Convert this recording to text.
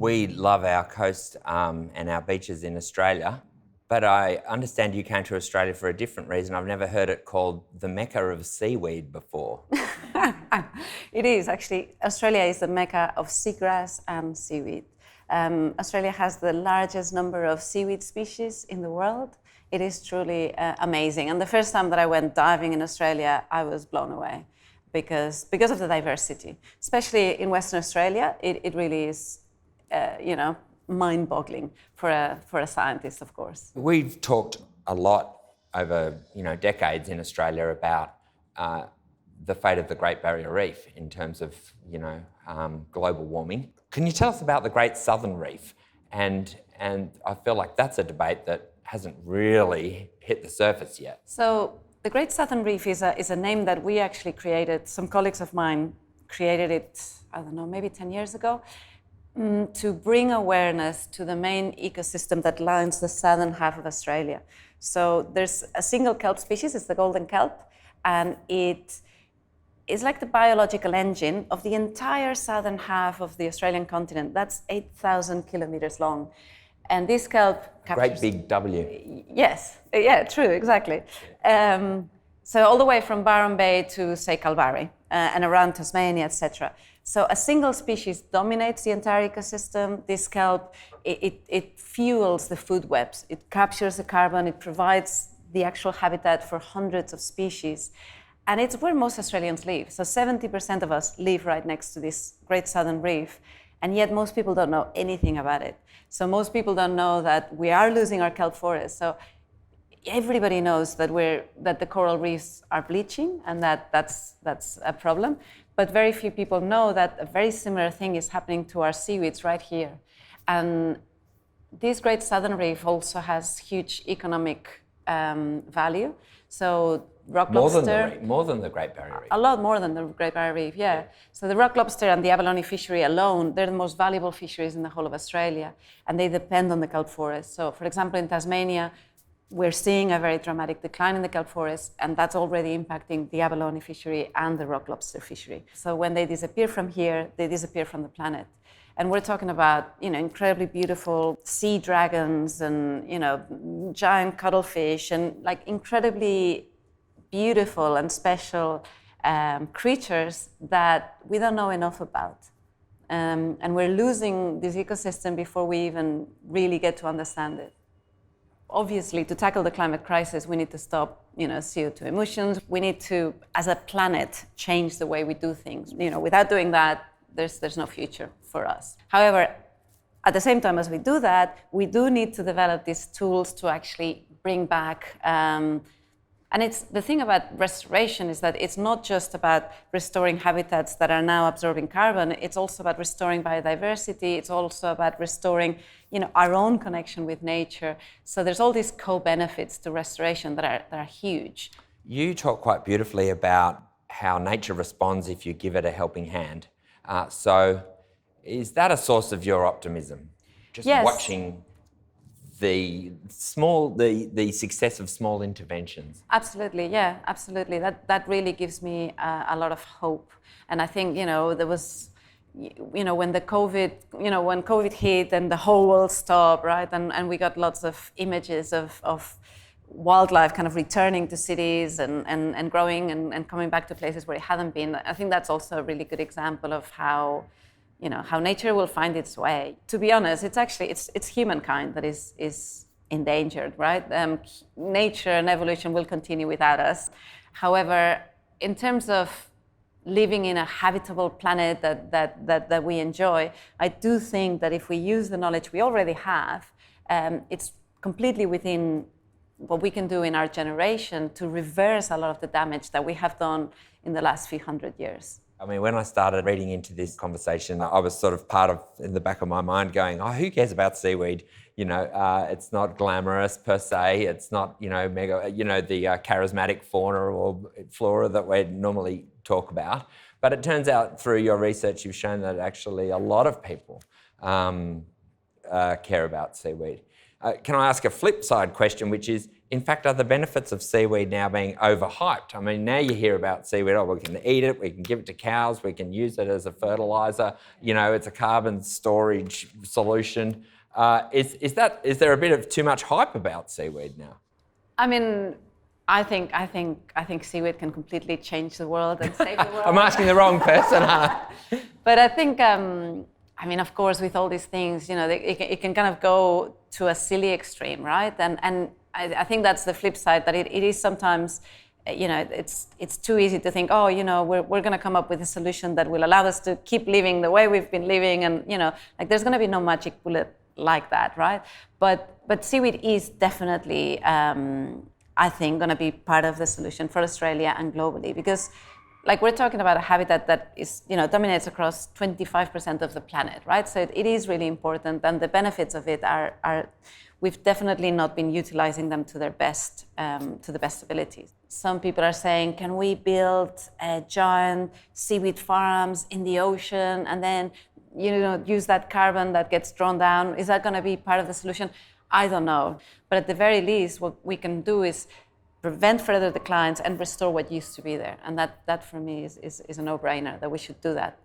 We love our coast and our beaches in Australia, but I understand you came to Australia for a different reason. I've never heard it called the Mecca of seaweed before. It is actually. Australia is the Mecca of seagrass and seaweed. Australia has the largest number of seaweed species in the world. It is truly amazing. And the first time that I went diving in Australia, I was blown away because of the diversity. Especially in Western Australia, it really is, mind-boggling for a scientist, of course. We've talked a lot over, decades in Australia about the fate of the Great Barrier Reef in terms of, global warming. Can you tell us about the Great Southern Reef? And I feel like that's a debate that hasn't really hit the surface yet. So the Great Southern Reef is a name that we actually created. Some colleagues of mine created it, maybe 10 years ago, to bring awareness to the main ecosystem that lines the southern half of Australia. So there's a single kelp species, it's the golden kelp, and it is like the biological engine of the entire southern half of the Australian continent. That's 8,000 kilometers long. And this kelp captures... Great big W. Yes, yeah, true, exactly. So all the way from Byron Bay to, say, Kalbarri, and around Tasmania, etc. So a single species dominates the entire ecosystem. This kelp, it fuels the food webs. It captures the carbon. It provides the actual habitat for hundreds of species. And it's where most Australians live. So 70% of us live right next to this Great Southern Reef. And yet most people don't know anything about it. So most people don't know that we are losing our kelp forest. So everybody knows that the coral reefs are bleaching and that's a problem. But very few people know that a very similar thing is happening to our seaweeds right here. And this Great Southern Reef also has huge economic value. So rock lobster... More than the Great Barrier Reef. A lot more than the Great Barrier Reef, yeah. So the rock lobster and the abalone fishery alone, they're the most valuable fisheries in the whole of Australia, and they depend on the kelp forest. So, for example, in Tasmania, we're seeing a very dramatic decline in the kelp forest, and that's already impacting the abalone fishery and the rock lobster fishery. So when they disappear from here, they disappear from the planet. And we're talking about, incredibly beautiful sea dragons and, giant cuttlefish and like incredibly beautiful and special creatures that we don't know enough about. And we're losing this ecosystem before we even really get to understand it. Obviously, to tackle the climate crisis, we need to stop, CO2 emissions. We need to, as a planet, change the way we do things. Without doing that, there's no future for us. However, at the same time as we do that, we do need to develop these tools to actually bring back. And it's the thing about restoration is that it's not just about restoring habitats that are now absorbing carbon. It's also about restoring biodiversity. It's also about restoring, our own connection with nature. So there's all these co-benefits to restoration that are huge. You talk quite beautifully about how nature responds if you give it a helping hand. So is that a source of your optimism? Just yes. Watching the success of small interventions. Absolutely, yeah, absolutely. That really gives me a lot of hope. And I think, there was, when the COVID, when COVID hit and the whole world stopped, right? And we got lots of images of wildlife kind of returning to cities and growing and coming back to places where it hadn't been. I think that's also a really good example of how nature will find its way. To be honest, it's humankind that is endangered, right? Nature and evolution will continue without us. However, in terms of living in a habitable planet that we enjoy, I do think that if we use the knowledge we already have, it's completely within what we can do in our generation to reverse a lot of the damage that we have done in the last few hundred years. I mean, when I started reading into this conversation, I was sort of part of, in the back of my mind, going, who cares about seaweed? It's not glamorous per se. It's not, mega, the charismatic fauna or flora that we normally talk about. But it turns out through your research, you've shown that actually a lot of people care about seaweed. Can I ask a flip side question, which is, in fact, are the benefits of seaweed now being overhyped? I mean, now you hear about seaweed, oh, we can eat it, we can give it to cows, we can use it as a fertilizer, you know, it's a carbon storage solution. Is there a bit of too much hype about seaweed now? I mean, I think seaweed can completely change the world and save the world. I'm asking the wrong person, huh? But I think, I mean, of course, with all these things, you know, it can kind of go to a silly extreme, right? And I think that's the flip side, that it is sometimes, you know, it's too easy to think, oh, you know, we're going to come up with a solution that will allow us to keep living the way we've been living, and you know, like there's going to be no magic bullet like that, right? But seaweed is definitely, I think, going to be part of the solution for Australia and globally, because like we're talking about a habitat that is, you know, dominates across 25% of the planet, right? So it is really important, and the benefits of it are we've definitely not been utilizing them to their best, to the best abilities. Some people are saying, can we build giant seaweed farms in the ocean and then, you know, use that carbon that gets drawn down? Is that going to be part of the solution? I don't know. But at the very least, what we can do is prevent further declines and restore what used to be there. And that for me is a no-brainer, that we should do that.